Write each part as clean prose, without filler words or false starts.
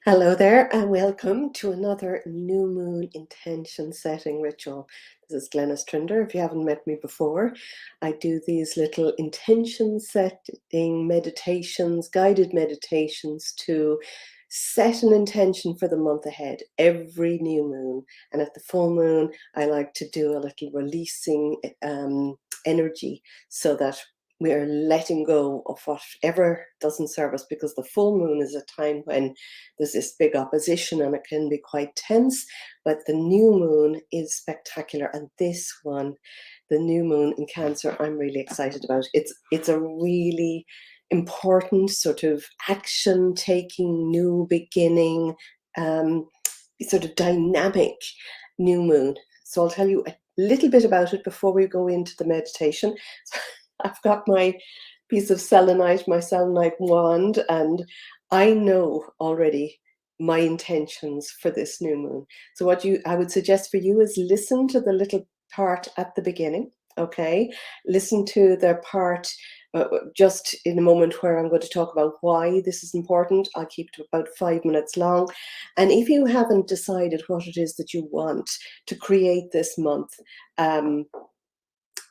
Hello there, and welcome to another new moon intention setting ritual. This is Glenys Trinder. If you haven't met me before, I do these little intention setting meditations, guided meditations to set an intention for the month ahead every new moon. And at the full moon, I like to do a little releasing energy so that we are letting go of whatever doesn't serve us, because the full moon is a time when there's this big opposition and it can be quite tense. But the new moon is spectacular, and this one, the new moon in Cancer, I'm really excited about. It's a really important sort of action taking, new beginning, um, sort of dynamic new moon. So I'll tell you a little bit about it before we go into the meditation. I've got my piece of selenite, my selenite wand, and I know already my intentions for this new moon. So what I would suggest for you is listen to the little part at the beginning, okay? Listen to the part just in a moment where I'm going to talk about why this is important. I'll keep it about 5 minutes long. And if you haven't decided what it is that you want to create this month,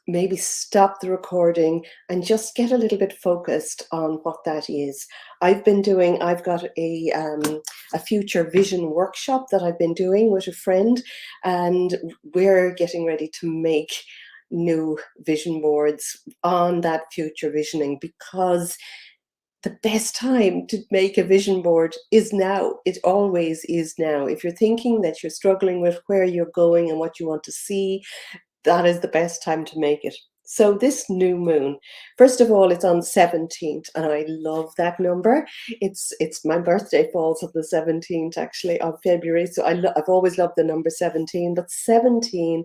maybe stop the recording and just get a little bit focused on what that is. I've got a future vision workshop that I've been doing with a friend, and we're getting ready to make new vision boards on that future visioning, because the best time to make a vision board is now. It always is now. If you're thinking that you're struggling with where you're going and what you want to see, that is the best time to make it. So this new moon, first of all, it's on the 17th, and I love that number. It's my birthday falls on the 17th, actually, of February. So I've always loved the number 17, but 17,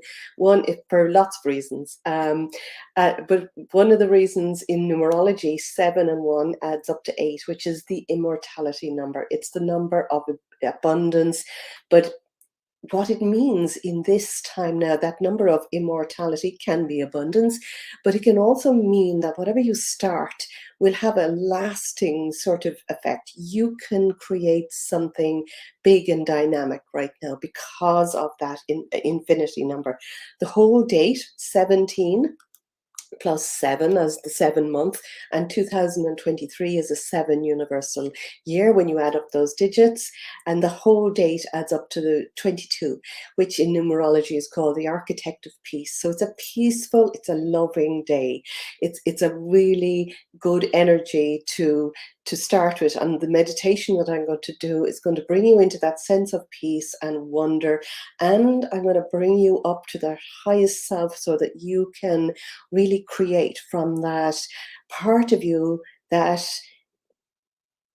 for lots of reasons. But one of the reasons in numerology, 7 and 1 adds up to 8, which is the immortality number. It's the number of abundance, but what it means in this time now, that number of immortality can be abundance, but it can also mean that whatever you start will have a lasting sort of effect. You can create something big and dynamic right now because of that infinity number. The whole date, 17 plus 7 as the 7 month, and 2023 is a 7 universal year when you add up those digits, and the whole date adds up to the 22, which in numerology is called the architect of peace. So it's a peaceful, it's a loving day. It's a really good energy to start with, and the meditation that I'm going to do is going to bring you into that sense of peace and wonder, and I'm going to bring you up to the highest self so that you can really create from that part of you that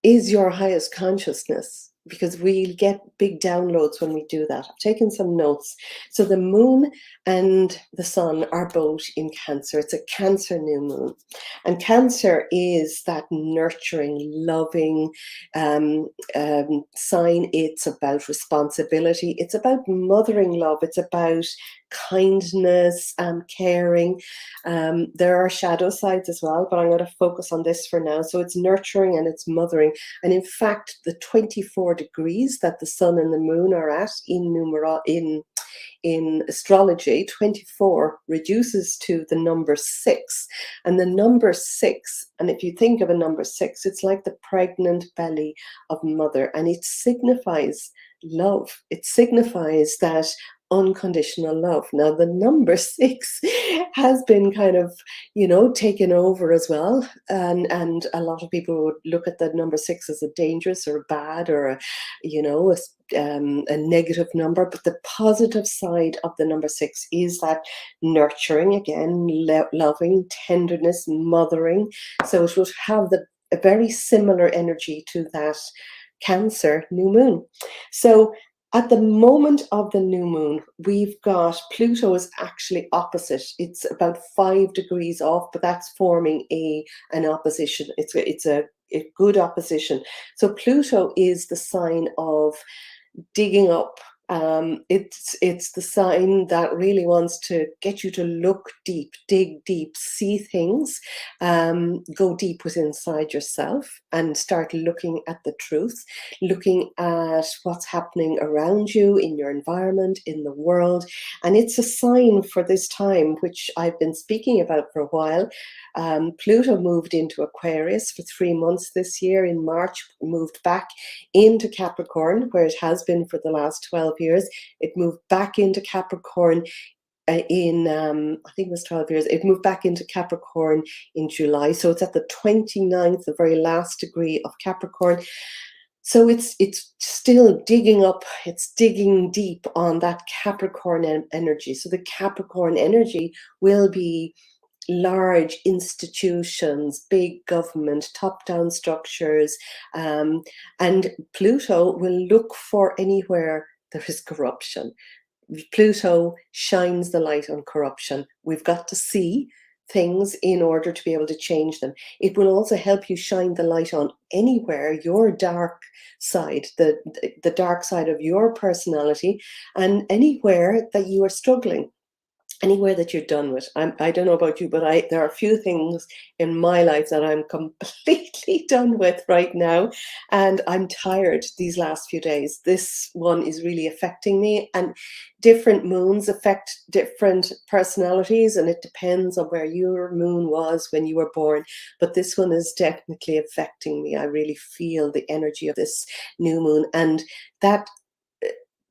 is your highest consciousness, because we get big downloads when we do that. I've taken some notes. So the moon and the sun are both in Cancer. It's a Cancer new moon. And Cancer is that nurturing, loving sign. It's about responsibility. It's about mothering love. It's about kindness and caring. There are shadow sides as well, but I'm going to focus on this for now. So it's nurturing and it's mothering. And in fact, the 24 degrees that the sun and the moon are at in astrology, 24 reduces to the number 6. And the number 6, and if you think of a number 6, it's like the pregnant belly of mother, and it signifies love. It signifies that unconditional love. Now the number 6 has been kind of, taken over as well, and a lot of people would look at the number 6 as a dangerous or a bad or a negative number. But the positive side of the number 6 is that nurturing, again, loving, tenderness, mothering. So it would have a very similar energy to that Cancer new moon. So at the moment of the new moon, we've got Pluto is actually opposite. It's about 5 degrees off, but that's forming an opposition. It's a good opposition. So Pluto is the sign of digging up, It's the sign that really wants to get you to look deep, dig deep, see things, go deep within inside yourself and start looking at the truth, looking at what's happening around you in your environment, in the world. And it's a sign for this time, which I've been speaking about for a while. Pluto moved into Aquarius for 3 months this year. In March, moved back into Capricorn, where it has been for the last 12 years. It moved back into Capricorn in, I think it was 12 years. It moved back into Capricorn in July. So it's at the 29th, the very last degree of Capricorn. So it's still digging up, it's digging deep on that Capricorn energy. So the Capricorn energy will be large institutions, big government, top-down structures, and Pluto will look for anywhere there is corruption. Pluto shines the light on corruption. We've got to see things in order to be able to change them. It will also help you shine the light on anywhere your dark side, the dark side of your personality, and anywhere that you are struggling, anywhere that you're done with. I don't know about you, but there are a few things in my life that I'm completely done with right now, and I'm tired these last few days. This one is really affecting me, and different moons affect different personalities, and it depends on where your moon was when you were born. But this one is definitely affecting me. I really feel the energy of this new moon, and that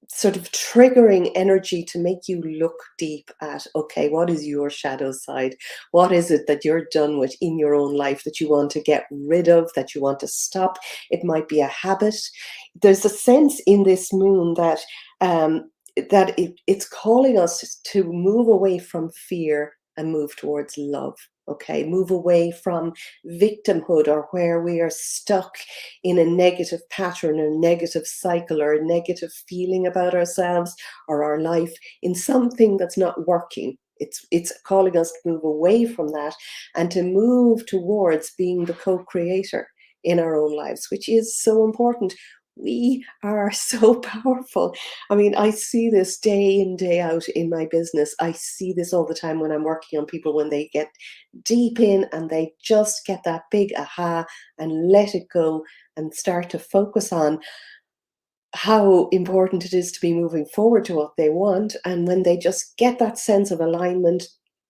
sort of triggering energy to make you look deep at, okay, what is your shadow side? What is it that you're done with in your own life that you want to get rid of, that you want to stop? It might be a habit. There's a sense in this moon that it's calling us to move away from fear and move towards love. Okay, move away from victimhood, or where we are stuck in a negative pattern, a negative cycle, or a negative feeling about ourselves or our life, in something that's not working. It's calling us to move away from that and to move towards being the co-creator in our own lives, which is so important. We are so powerful. I mean, I see this day in, day out in my business. I see this all the time when I'm working on people, when they get deep in and they just get that big aha and let it go and start to focus on how important it is to be moving forward to what they want. And when they just get that sense of alignment,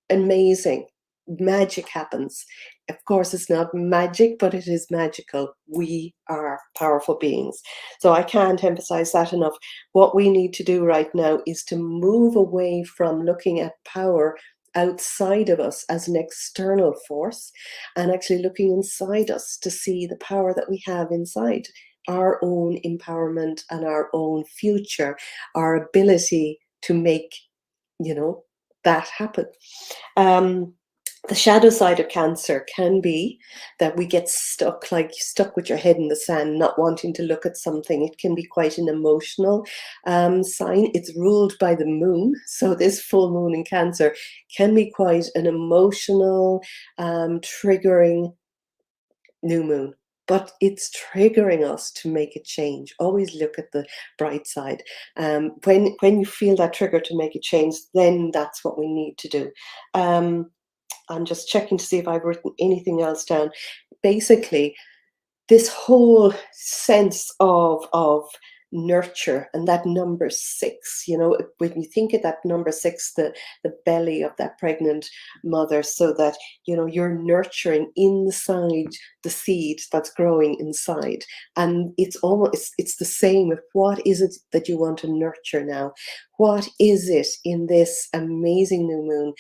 amazing magic happens. Of course, it's not magic, but it is magical. We are powerful beings. So I can't emphasize that enough. What we need to do right now is to move away from looking at power outside of us as an external force, and actually looking inside us to see the power that we have inside, our own empowerment and our own future, our ability to make, you know, that happen. Um, the shadow side of Cancer can be that we get stuck, like stuck with your head in the sand, not wanting to look at something. It can be quite an emotional sign. It's ruled by the moon. So this full moon in Cancer can be quite an emotional, triggering new moon, but it's triggering us to make a change. Always look at the bright side. When you feel that trigger to make a change, then that's what we need to do. I'm just checking to see if I've written anything else down. Basically, this whole sense of nurture, and that number six, you know, when you think of that number six, the belly of that pregnant mother, so that, you know, you're nurturing inside the seed that's growing inside. And it's almost, it's the same with what is it that you want to nurture now? What is it in this amazing new moon?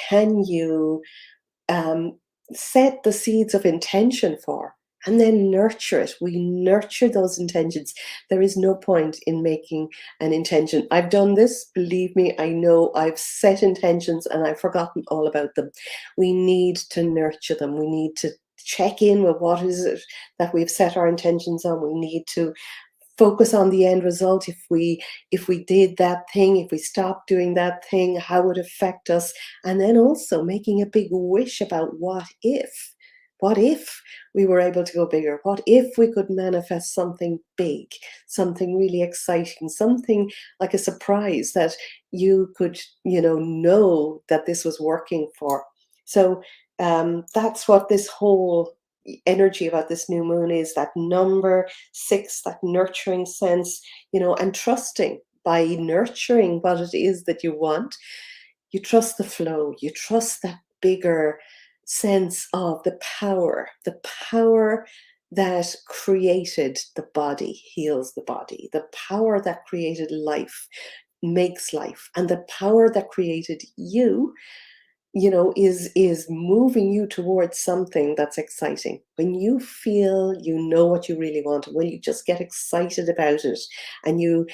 Can you um, set the seeds of intention for, and then nurture it? We nurture those intentions. There is no point in making an intention. I've done this, believe me, I know I've set intentions and I've forgotten all about them. We need to nurture them. We need to check in with what is it that we've set our intentions on. We need to focus on the end result. If we did that thing, if we stopped doing that thing, how would it affect us? And then also making a big wish about what if. What if we were able to go bigger? What if we could manifest something big, something really exciting, something like a surprise that you could, know that this was working for? So that's what this whole energy about this new moon is, that number six, that nurturing sense, and trusting. By nurturing what it is that you want, you trust the flow, you trust that bigger sense of the power that created the body heals the body, the power that created life makes life, and the power that created you, is moving you towards something that's exciting. When you feel you know what you really want, when you just get excited about it and you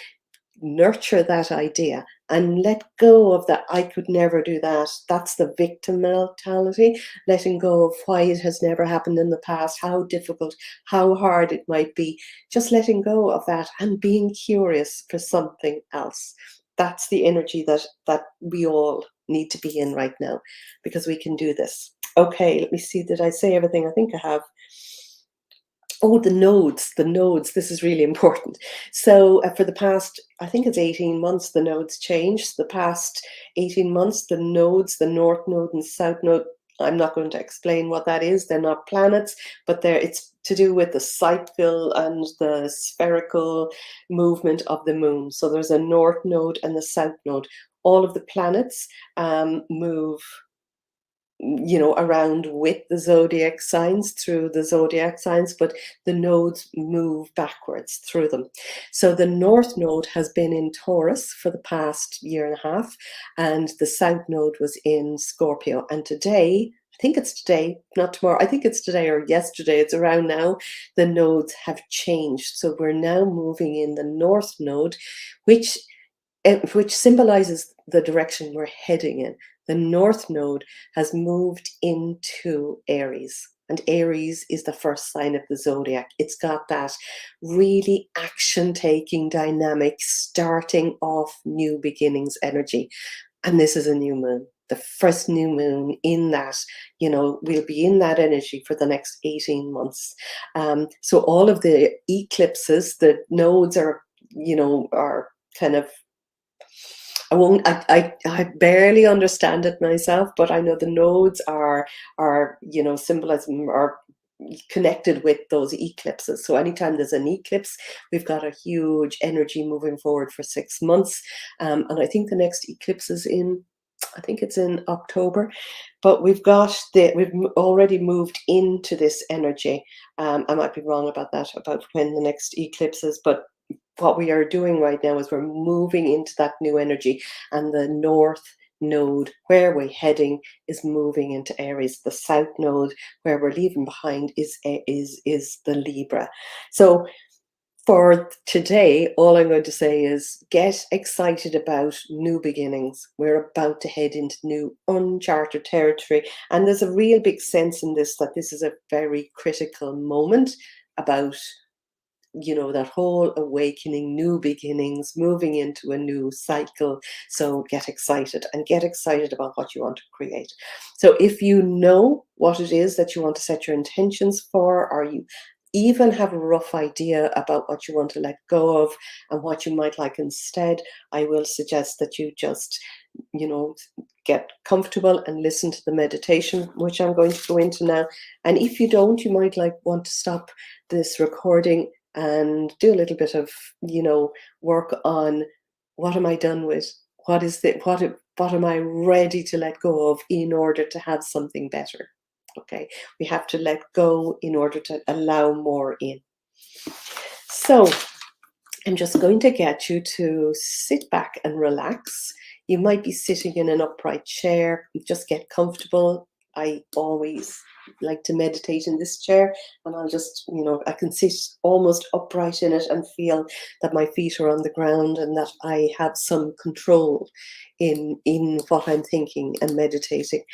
nurture that idea and let go of that I could never do that. That's the victim mentality, letting go of why it has never happened in the past, how difficult, how hard it might be. Just letting go of that and being curious for something else. That's the energy that we all need to be in right now, because we can do this. Okay, let me see. Did I say everything? I think I have. Oh, the nodes, this is really important. So for the past, I think it's 18 months, the nodes changed. The past 18 months, the nodes, the north node and south node, I'm not going to explain what that is. They're not planets, but it's to do with the cycle and the spherical movement of the moon. So there's a north node and the south node. All of the planets move around with the zodiac signs, through the zodiac signs, but the nodes move backwards through them. So the north node has been in Taurus for the past year and a half, and the south node was in Scorpio. And today, I think it's today, not tomorrow, I think it's today or yesterday, it's around now, the nodes have changed. So we're now moving in the north node, which symbolizes the direction we're heading in. The north node has moved into Aries, and Aries is the first sign of the zodiac. It's got that really action-taking dynamic, starting off new beginnings energy. And this is a new moon, the first new moon in that, we'll be in that energy for the next 18 months. So all of the eclipses, the nodes are kind of, I won't. I barely understand it myself, but I know the nodes are symbolism, are connected with those eclipses. So anytime there's an eclipse, we've got a huge energy moving forward for 6 months, and I think the next eclipse is in. I think it's in October, but we've already moved into this energy. I might be wrong about that, about when the next eclipse is, but what we are doing right now is we're moving into that new energy, and the north node where we're heading is moving into Aries. The south node where we're leaving behind is the Libra. So for today, all I'm going to say is get excited about new beginnings. We're about to head into new uncharted territory, and there's a real big sense in this that this is a very critical moment about that whole awakening, new beginnings, moving into a new cycle. So get excited, and get excited about what you want to create. So if you know what it is that you want to set your intentions for, or you even have a rough idea about what you want to let go of and what you might like instead, I will suggest that you just get comfortable and listen to the meditation, which I'm going to go into now. And if you don't, you might want to stop this recording and do a little bit of work on, what am I done with, what am I ready to let go of in order to have something better. Okay, we have to let go in order to allow more in. So I'm just going to get you to sit back and relax. You might be sitting in an upright chair. Just get comfortable. I always like to meditate in this chair, and I'll just, I can sit almost upright in it and feel that my feet are on the ground and that I have some control in what I'm thinking and meditating.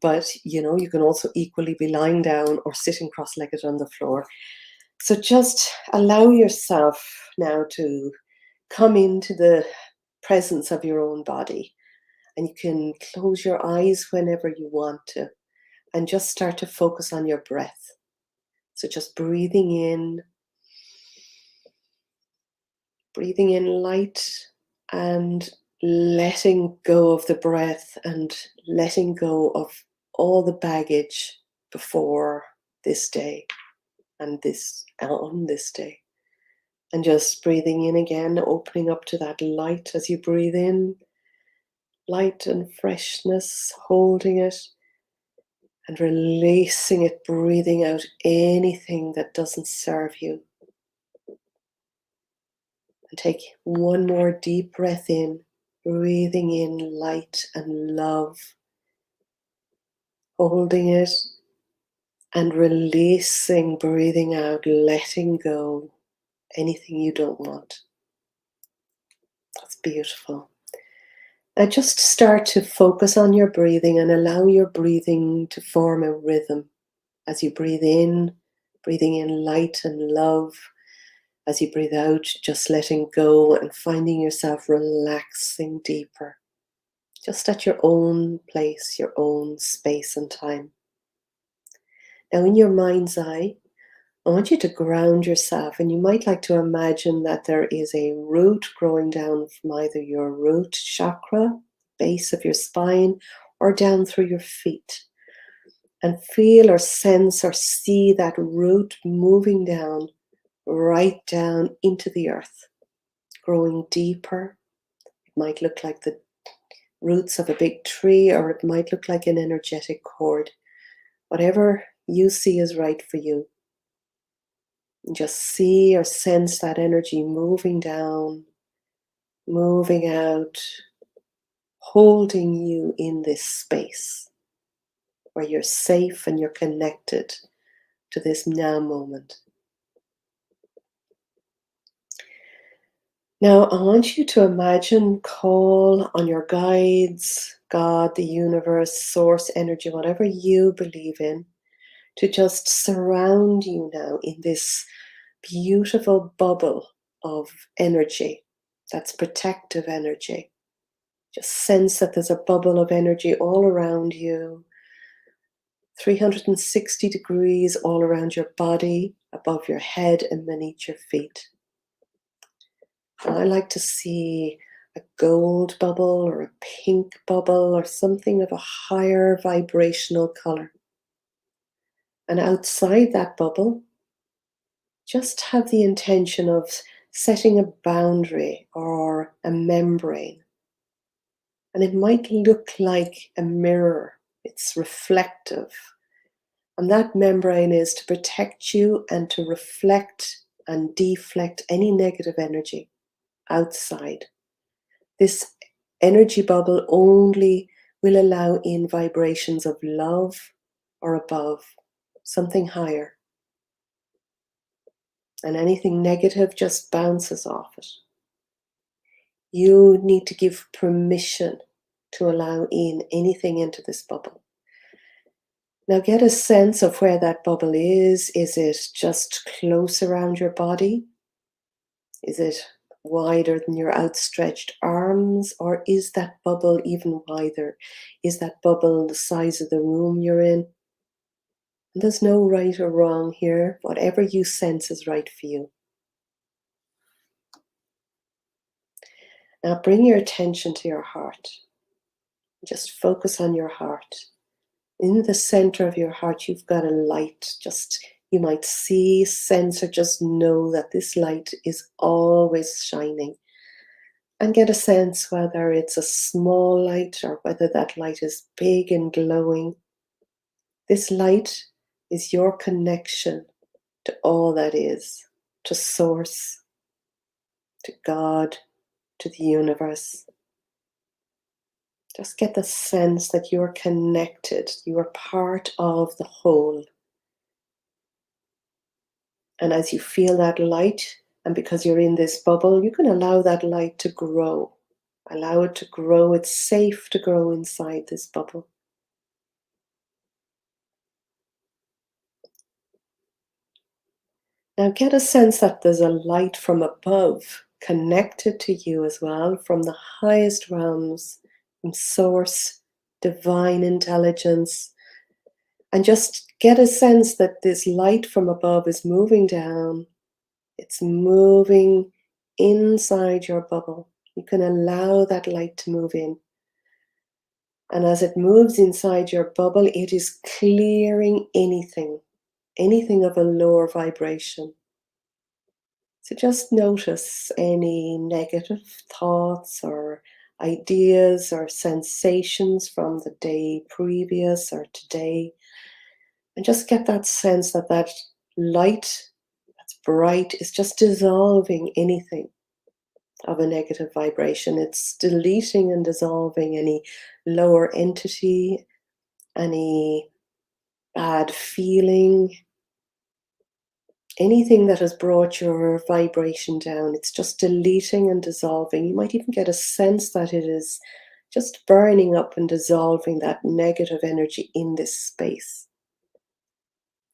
But you can also equally be lying down or sitting cross-legged on the floor. So just allow yourself now to come into the presence of your own body, and you can close your eyes whenever you want to. and just start to focus on your breath. So just breathing in light, and letting go of the breath and letting go of all the baggage before this day and on this day. And just breathing in again, opening up to that light as you breathe in, light and freshness, holding it and releasing it, breathing out anything that doesn't serve you. And take one more deep breath in, breathing in light and love, holding it and releasing, breathing out, letting go anything you don't want. That's beautiful. Now just start to focus on your breathing and allow your breathing to form a rhythm. As you breathe in, breathing in light and love. As you breathe out, just letting go and finding yourself relaxing deeper. Just at your own place, your own space and time. Now in your mind's eye, I want you to ground yourself, and you might like to imagine that there is a root growing down from either your root chakra, base of your spine, or down through your feet. And feel or sense or see that root moving down, right down into the earth, growing deeper. It might look like the roots of a big tree, or it might look like an energetic cord. Whatever you see is right for you. Just see or sense that energy moving down, moving out, holding you in this space where you're safe and you're connected to this now moment. Now, I want you to imagine, call on your guides, God, the universe, source, energy, whatever you believe in, to just surround you now in this beautiful bubble of energy. That's protective energy. Just sense that there's a bubble of energy all around you, 360 degrees all around your body, above your head and beneath your feet. And I like to see a gold bubble or a pink bubble or something of a higher vibrational color. And outside that bubble, just have the intention of setting a boundary or a membrane. And it might look like a mirror. It's reflective. And that membrane is to protect you and to reflect and deflect any negative energy outside. This energy bubble only will allow in vibrations of love or above, something higher. And anything negative just bounces off it. You need to give permission to allow in anything into this bubble. Now get a sense of where that bubble is. Is it just close around your body? Is it wider than your outstretched arms? Or is that bubble even wider? Is that bubble the size of the room you're in? And there's no right or wrong here. Whatever you sense is right for you. Now bring your attention to your heart. Just focus on your heart. In the center of your heart, you've got a light. Just you might see, sense, or just know that this light is always shining. And get a sense whether it's a small light or whether that light is big and glowing. This light is your connection to all that is, to Source, to God, to the universe. Just get the sense that you're connected, you are part of the whole. And as you feel that light, and because you're in this bubble, you can allow that light to grow. Allow it to grow. It's safe to grow inside this bubble. Now get a sense that there's a light from above connected to you as well, from the highest realms, from Source, divine intelligence. And just get a sense that this light from above is moving down. It's moving inside your bubble. You can allow that light to move in. And as it moves inside your bubble, it is clearing anything of a lower vibration. So just notice any negative thoughts or ideas or sensations from the day previous or today. And just get that sense that that light that's bright is just dissolving anything of a negative vibration. It's deleting and dissolving any lower entity, any bad feeling, anything that has brought your vibration down. It's just deleting and dissolving. You might even get a sense that it is just burning up and dissolving that negative energy in this space.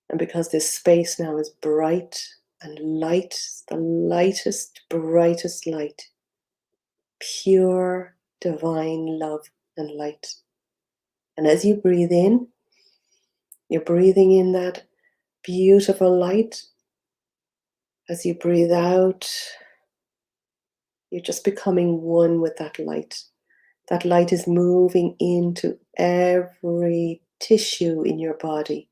And because this space now is bright and light, the lightest, brightest light, pure divine love and light. And as you breathe in, you're breathing in that beautiful light. As you breathe out, you're just becoming one with that light. That light is moving into every tissue in your body,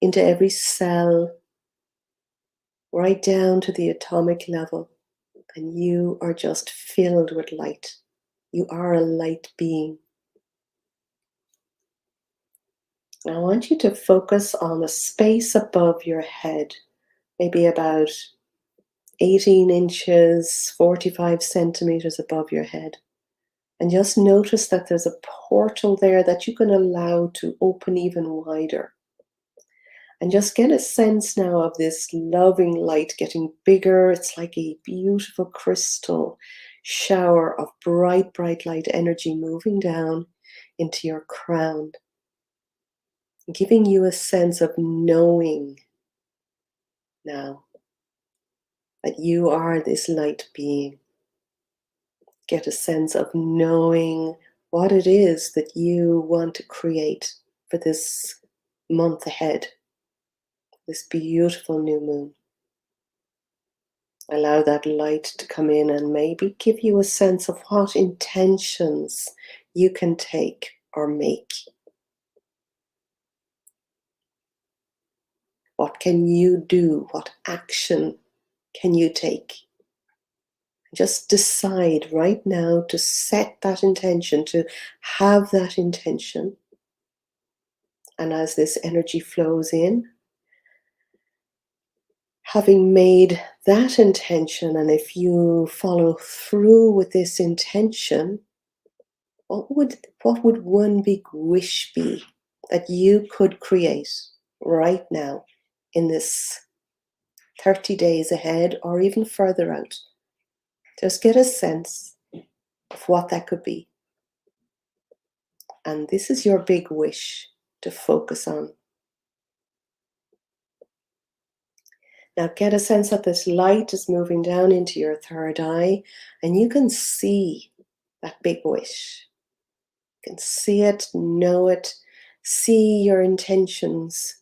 into every cell, right down to the atomic level. And you are just filled with light. You are a light being. I want you to focus on the space above your head, maybe about 18 inches, 45 centimeters above your head. And just notice that there's a portal there that you can allow to open even wider. And just get a sense now of this loving light getting bigger. It's like a beautiful crystal shower of bright, bright light energy moving down into your crown, giving you a sense of knowing now that you are this light being. Get a sense of knowing what it is that you want to create for this month ahead, this beautiful new moon. Allow that light to come in and maybe give you a sense of what intentions you can take or make. What can you do? What action can you take? Just decide right now to set that intention, to have that intention. And as this energy flows in, having made that intention, and if you follow through with this intention, what would one big wish be that you could create right now in this 30 days ahead or even further out? Just get a sense of what that could be. And this is your big wish to focus on. Now get a sense that this light is moving down into your third eye, and you can see that big wish. You can see it, know it, see your intentions,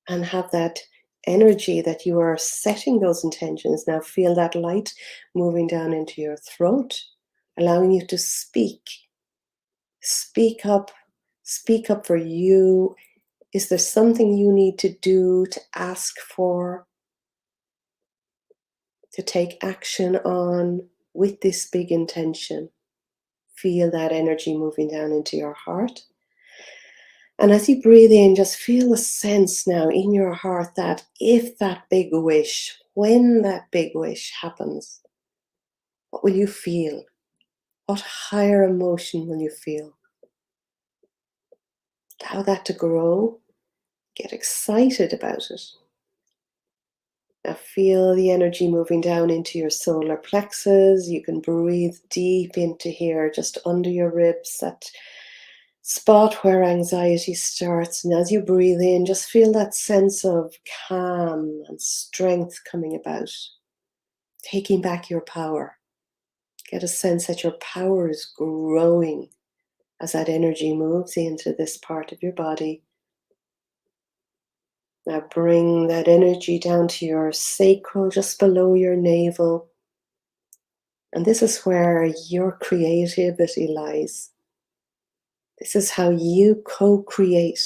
and have that energy that you are setting those intentions. Now feel that light moving down into your throat, allowing you to speak. Speak up for you. Is there something you need to do, to ask for, to take action on with this big intention? Feel that energy moving down into your heart. And as you breathe in, just feel a sense now in your heart that if that big wish, when that big wish happens, what will you feel? What higher emotion will you feel? Allow that to grow. Get excited about it. Now feel the energy moving down into your solar plexus. You can breathe deep into here, just under your ribs, that spot where anxiety starts. And as you breathe in, just feel that sense of calm and strength coming about, taking back your power. Get a sense that your power is growing as that energy moves into this part of your body. Now bring that energy down to your sacral, just below your navel. And this is where your creativity lies. This is how you co-create.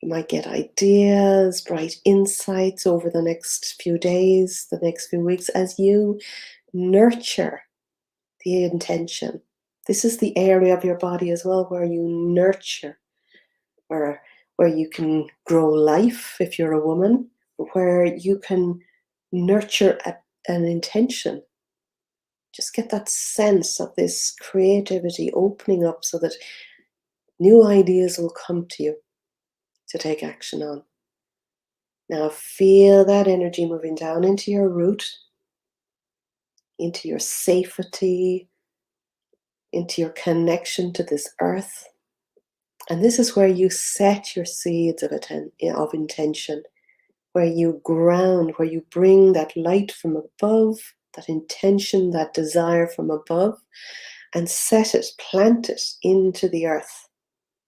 You might get ideas, bright insights over the next few days, the next few weeks, as you nurture the intention. This is the area of your body as well where you nurture, where you can grow life if you're a woman, where you can nurture an intention. Just get that sense of this creativity opening up so that new ideas will come to you to take action on. Now feel that energy moving down into your root, into your safety, into your connection to this earth. And this is where you set your seeds of intention, where you ground, where you bring that light from above, that intention, that desire from above, and set it, plant it into the earth.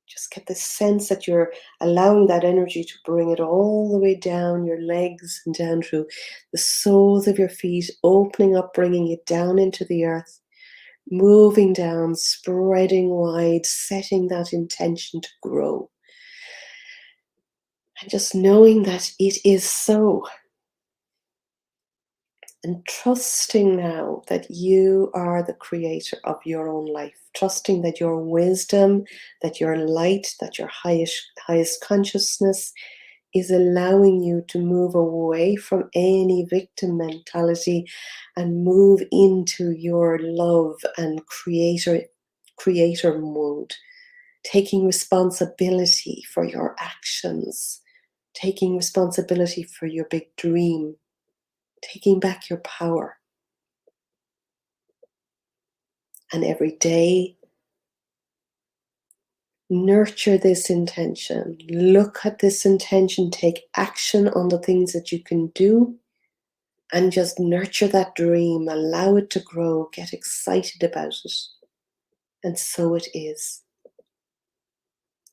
Just get this sense that you're allowing that energy to bring it all the way down your legs and down through the soles of your feet, opening up, bringing it down into the earth, moving down, spreading wide, setting that intention to grow. And just knowing that it is so. And trusting now that you are the creator of your own life, trusting that your wisdom, that your light, that your highest consciousness is allowing you to move away from any victim mentality and move into your love and creator mode, taking responsibility for your actions, taking responsibility for your big dream, taking back your power. And every day, nurture this intention. Look at this intention, take action on the things that you can do, and just nurture that dream. Allow it to grow. Get excited about it. And so it is.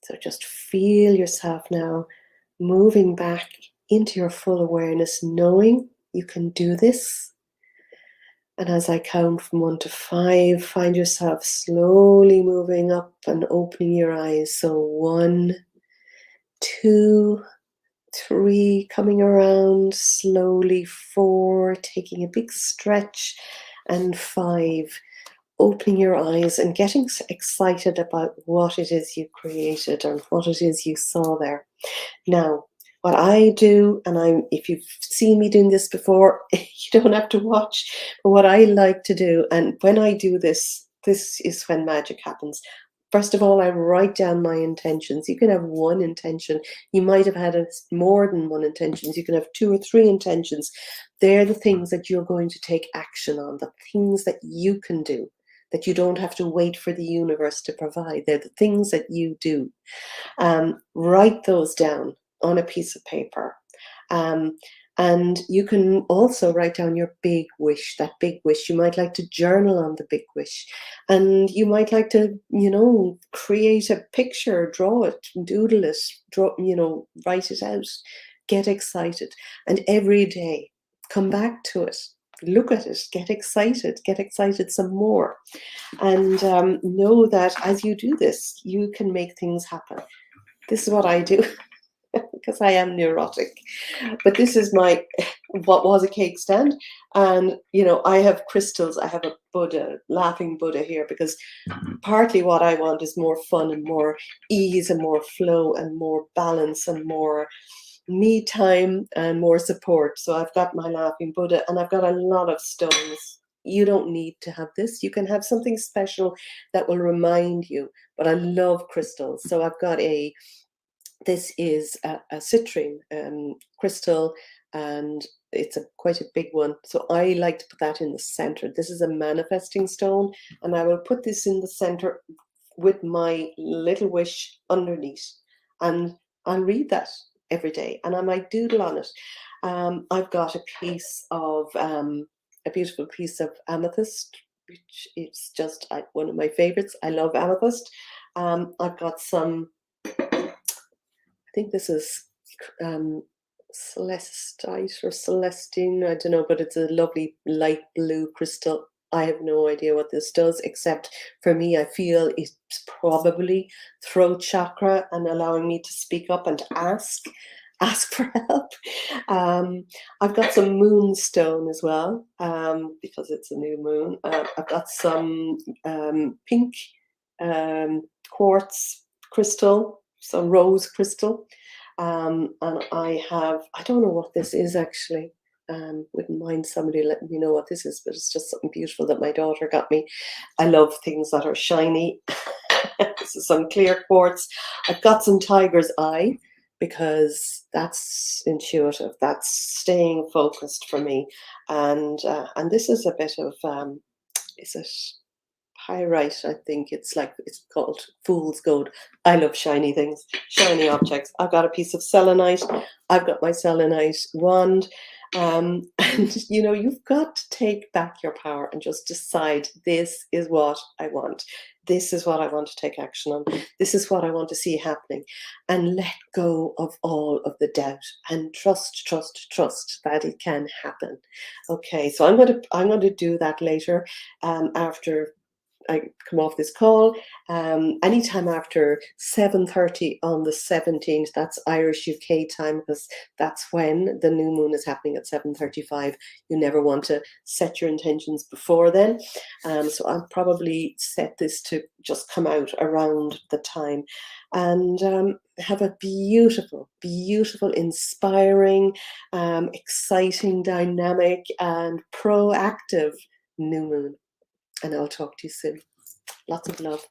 So just feel yourself now moving back into your full awareness, knowing you can do this. And as I count from 1 to 5, find yourself slowly moving up and opening your eyes. So 1, 2, 3, coming around slowly, 4, taking a big stretch, and 5, opening your eyes and getting excited about what it is you created and what it is you saw there. Now, what I do, and if you've seen me doing this before, you don't have to watch, but what I like to do, and when I do this, this is when magic happens. First of all, I write down my intentions. You can have one intention. You might have had more than one intentions. You can have 2 or 3 intentions. They're the things that you're going to take action on, the things that you can do, that you don't have to wait for the universe to provide. They're the things that you do. Write those down on a piece of paper. And you can also write down your big wish, that big wish. You might like to journal on the big wish. And you might like to, create a picture, draw it, doodle it, write it out. Get excited. And every day, come back to it. Look at it, get excited some more. And know that as you do this, you can make things happen. This is what I do because I am neurotic. But this is what was a cake stand. And, I have crystals. I have a Buddha, laughing Buddha here, because partly what I want is more fun and more ease and more flow and more balance and more me time and more support. So I've got my laughing Buddha and I've got a lot of stones. You don't need to have this. You can have something special that will remind you. But I love crystals. So I've got this is a citrine crystal, and it's quite a big one. So I like to put that in the center. This is a manifesting stone, and I will put this in the center with my little wish underneath. And I'll read that every day, and I might doodle on it. I've got a beautiful piece of amethyst, which is just one of my favorites. I love amethyst. I've got some, I think this is um, celestite or celestine, I don't know, but it's a lovely light blue crystal. I have no idea what this does, except for me, I feel it's probably throat chakra and allowing me to speak up and ask for help. Um, I've got some moonstone as well, because it's a new moon. I've got some pink quartz crystal, some rose crystal. And I don't know what this is actually. Wouldn't mind somebody letting me know what this is, but it's just something beautiful that my daughter got me. I love things that are shiny. This is some clear quartz. I've got some tiger's eye because that's intuitive. That's staying focused for me. And this is a bit of is it pyrite? I think it's called fool's gold. I love shiny things, shiny objects. I've got a piece of selenite. I've got my selenite wand. And you've got to take back your power and just decide, this is what I want. This is what I want to take action on. This is what I want to see happening. And let go of all of the doubt and trust that it can happen. Okay, so I'm going to do that later, after I come off this call. Anytime after 7:30 on the 17th, that's Irish UK time, because that's when the new moon is happening at 7:35. You never want to set your intentions before then. So I'll probably set this to just come out around the time. And have a beautiful, beautiful, inspiring, exciting, dynamic, and proactive new moon. And I'll talk to you soon. Lots of love.